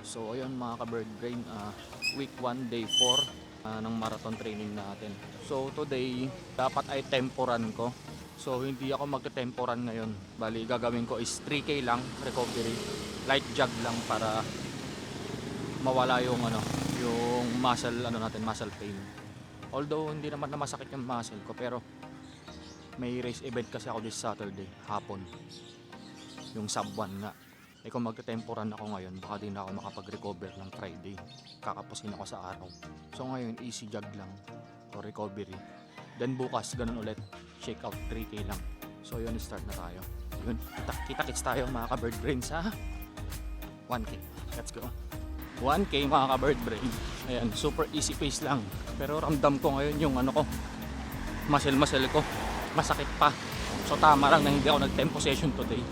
So ayun mga ka-bird brain, week 1 day 4 ng marathon training natin. So today dapat ay temporan ko. So hindi ako magte-temporan ngayon. Bali gagawin ko is 3K lang recovery, light jog lang para mawala yung yung muscle pain. Although hindi naman na masakit yung muscle ko, pero may race event kasi ako this Saturday hapon. Yung sub 1 nga. Eh kung magte-temporan ako ngayon, baka di na ako makapag-recover ng Friday. Kakapusin ako sa araw. So ngayon, easy jog lang for recovery. Then bukas, ganun ulit. Shake out 3K lang. So yun, start na tayo. Yun, kita-kits tayo mga ka-bird brain sa 1K. Let's go. 1K mga ka-bird brain. Ayan, super easy pace lang. Pero ramdam ko ngayon yung muscle ko. Masakit pa. So tama lang na hindi ako nag-tempo session today.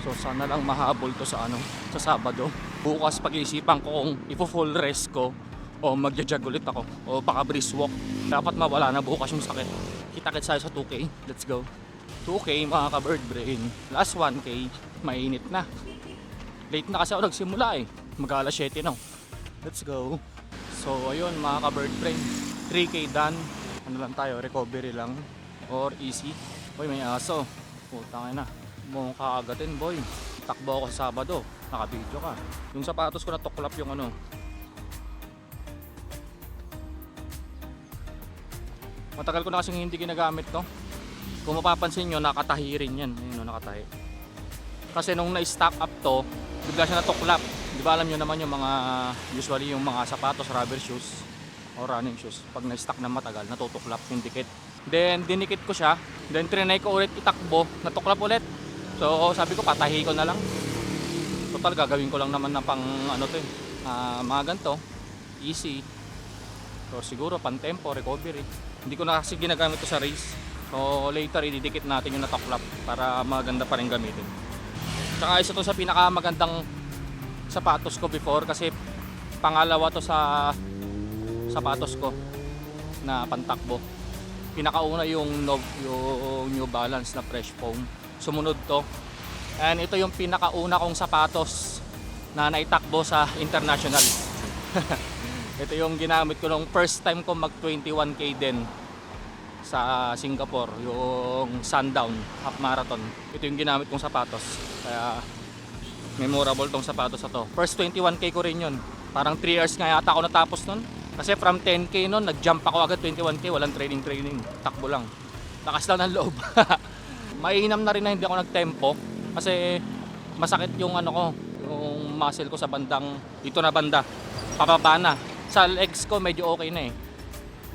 So sana lang mahabol to sa Sabado. Bukas pag-iisipan ko kung ipo-full rest ko o magja-jog ulit ako o baka brisk walk. Dapat mawala na bukas yung sakit. Kita-kits tayo sa 2K. Let's go. 2K mga ka-bird brain. Last 1K, mainit na. Late na kasi ako nagsimula eh. Mag-alas 7 na. Let's go. So ayun mga ka-bird brain. 3K done. Ano lang tayo, recovery lang or easy. Uy, may aso. Putang ina. Mong kaagatin boy. Takbo ako sa Sabado. Naka-video ka. Yung sapatos ko natuklap yung Matagal ko na kasing hindi ginagamit to. Kung mapapansin nyo, nakatahi rin yan. Ayun o, nakatahi. Kasi nung na-stack up to, bigla siya natuklap. Di ba alam nyo naman yung mga, usually yung mga sapatos, rubber shoes o running shoes, pag na-stack na matagal, natutuklap yung dikit. Then dinikit ko siya. Then trinay ko ulit itakbo, natuklap ulit. So sabi ko patahi ko na lang. Total gagawin ko lang naman ng pang mga ganito, easy. So siguro pang tempo, recovery. Hindi ko na kasi ginagamit ko sa race. So later ididikit natin yung natuklap para maganda pa rin gamitin. Tsaka isa to sa pinakamagandang sapatos ko before kasi pangalawa to sa sapatos ko na pantakbo. Pinakauna yung New Balance na Fresh Foam. Sumunod to. And ito yung pinakauna kong sapatos na naitakbo sa international. Ito yung ginamit ko nung first time ko mag 21K din sa Singapore, yung Sundown half marathon. Ito yung ginamit kong sapatos. Kaya memorable tong sapatos na to. First 21K ko rin yun. Parang 3 years nga yata ako natapos nun. Kasi from 10K nun, nag-jump ako agad 21K. Walang training. Takbo lang. Lakas lang ng loob. Mainam na rin na hindi ako nagtempo kasi masakit yung yung muscle ko sa bandang dito na banda. Pababa na. Sa legs ko medyo okay na eh.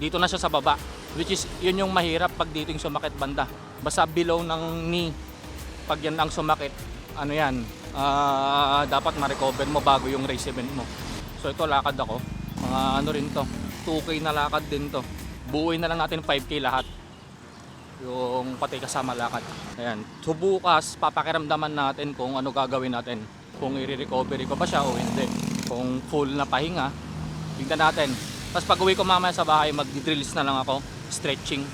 Dito na siya sa baba. Which is yun yung mahirap pag dito yung sumakit banda. Basta below ng knee. Pag yan ang sumakit, dapat ma-recover mo bago yung race event mo. So ito lakad ako. Mga rin to. 2K na lakad din to. Buuin na lang natin 5K lahat. Yung pati kasama lakad. Ayan. So bukas papakiramdaman natin kung ano gagawin natin. Kung i-recovery ko ba siya o hindi. Kung full na pahinga, tignan natin. Tapos pag uwi ko mamaya sa bahay, mag-drills na lang ako. Stretching.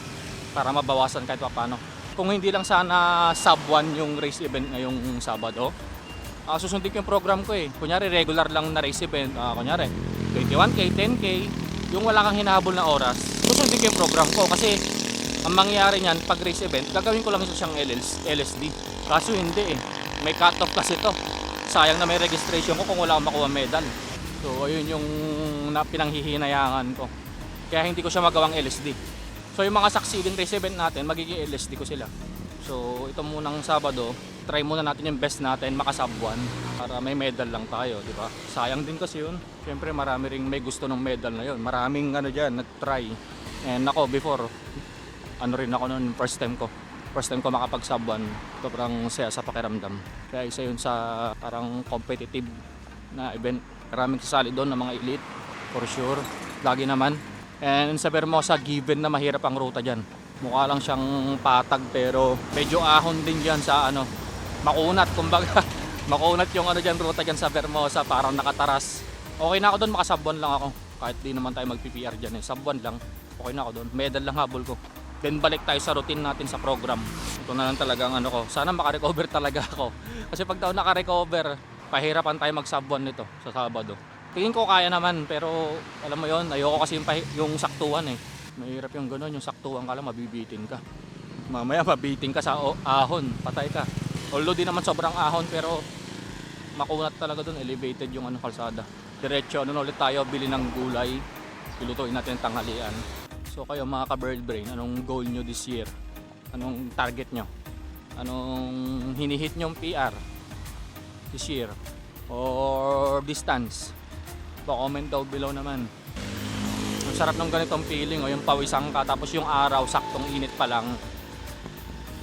Para mabawasan kahit paano. Kung hindi lang sana sub 1 yung race event ngayong Sabado, susundin ko yung program ko eh. Kunyari regular lang na race event. Kunyari 21K, 10K. Yung wala kang hinahabol na oras, susundin ko yung program ko. Kasi ang mangyayari niyan, pag race event, gagawin ko lang isa siyang LSD. Kaso hindi eh. May cut-off kasi to. Sayang na may registration ko kung wala akong makuha medal. So ayun yung pinanghihinayangan ko. Kaya hindi ko siya magawang LSD. So yung mga succeeding race event natin, magiging LSD ko sila. So ito munang Sabado, try muna natin yung best natin, makasub 1 para may medal lang tayo, di ba? Sayang din kasi yun. Siyempre marami ring may gusto ng medal na yun. Maraming nag-try. And ako before, rin ako noon first time ko makapag sub 1. Sobrang saya sa pakiramdam. Kaya isa yun sa parang competitive na event. Maraming sasali doon ng mga elite for sure. Lagi naman. And sa Vermosa, given na mahirap ang ruta dyan. Mukha lang siyang patag pero medyo ahon din dyan sa makunat kumbaga. Makunat yung dyan ruta dyan sa Vermosa, parang nakataras. Okay na ako doon, makasub 1 lang ako. Kahit di naman tayo mag-PPR dyan eh. Sub 1 lang. Okay na ako doon. Medal lang habol ko. Then balik tayo sa routine natin sa program. Ito na lang talaga ang ko. Sana makarecover talaga ako. Kasi pag daw nakarecover, pahirapan tayo mag sub 1 nito sa Sabado. Tingin ko kaya naman, pero alam mo yon, ayoko kasi yung saktuhan eh. Mahirap yung gano'n, yung saktuhan ka lang, mabibitin ka. Mamaya mabitin ka sa ahon, patay ka. Although di naman sobrang ahon, pero makunat talaga doon, elevated yung kalsada. Diretso, ulit tayo, bili ng gulay, ilutuin natin ang tanghalian. So kayo mga ka-bird brain, anong goal nyo this year? Anong target nyo? Anong hinihit nyong PR this year? Or distance? Pa-comment down below naman. Ang sarap ng ganitong feeling, yung pawisan ka, tapos yung araw, saktong init pa lang.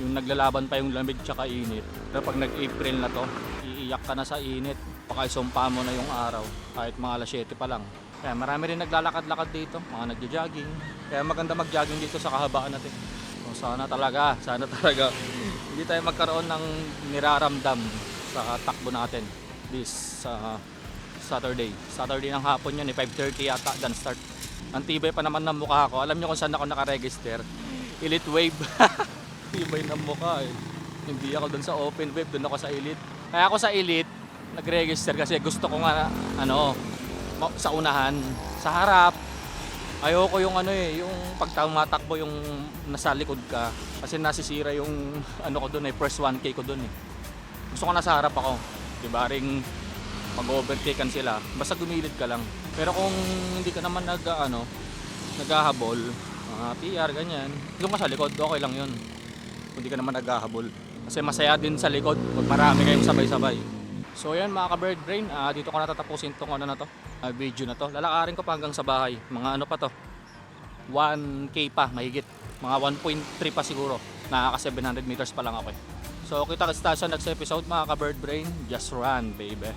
Yung naglalaban pa yung lamig tsaka init. Pero pag nag-April na to, iiyak ka na sa init. Pakaisumpa mo na yung araw, kahit mga alas 7 pa lang. Kaya marami rin naglalakad-lakad dito, mga nagja-jogging. Kaya maganda mag-jogging dito sa kahabaan natin. So, sana talaga hindi tayo magkaroon ng niraramdam sa takbo natin this Saturday ng hapon yun, 5:30 yata dan start. Ang tibay pa naman ng mukha ko. Alam nyo kung saan ako nakaregister? Elite Wave. Tibay ng mukha eh. Hindi ako dun sa Open Wave, dun ako sa Elite. Kaya ako sa Elite nag-register kasi gusto ko nga sa unahan, sa harap. Ayoko yung yung pag tumatakbo yung nasa likod ka kasi nasisira yung ko doon first 1K ko doon eh. Gusto ko nasa harap ako. 'Di ba ring mag-overtaken sila. Basta gumilid ka lang. Pero kung hindi ka naman naghahabol, PR ganyan. Doon ka sa likod, okay lang 'yun. Kung hindi ka naman naghahabol. Kasi masaya din sa likod pag marami kayong sabay-sabay. So yan mga ka-bird brain, dito ko natatapusin tong video na to. Lalakarin ko pa hanggang sa bahay. Mga pa to? 1K pa, mahigit. Mga 1.3 pa siguro. Nakaka 700 meters pa lang ako eh. So kita-kita sa next episode mga ka-bird brain. Just run baby.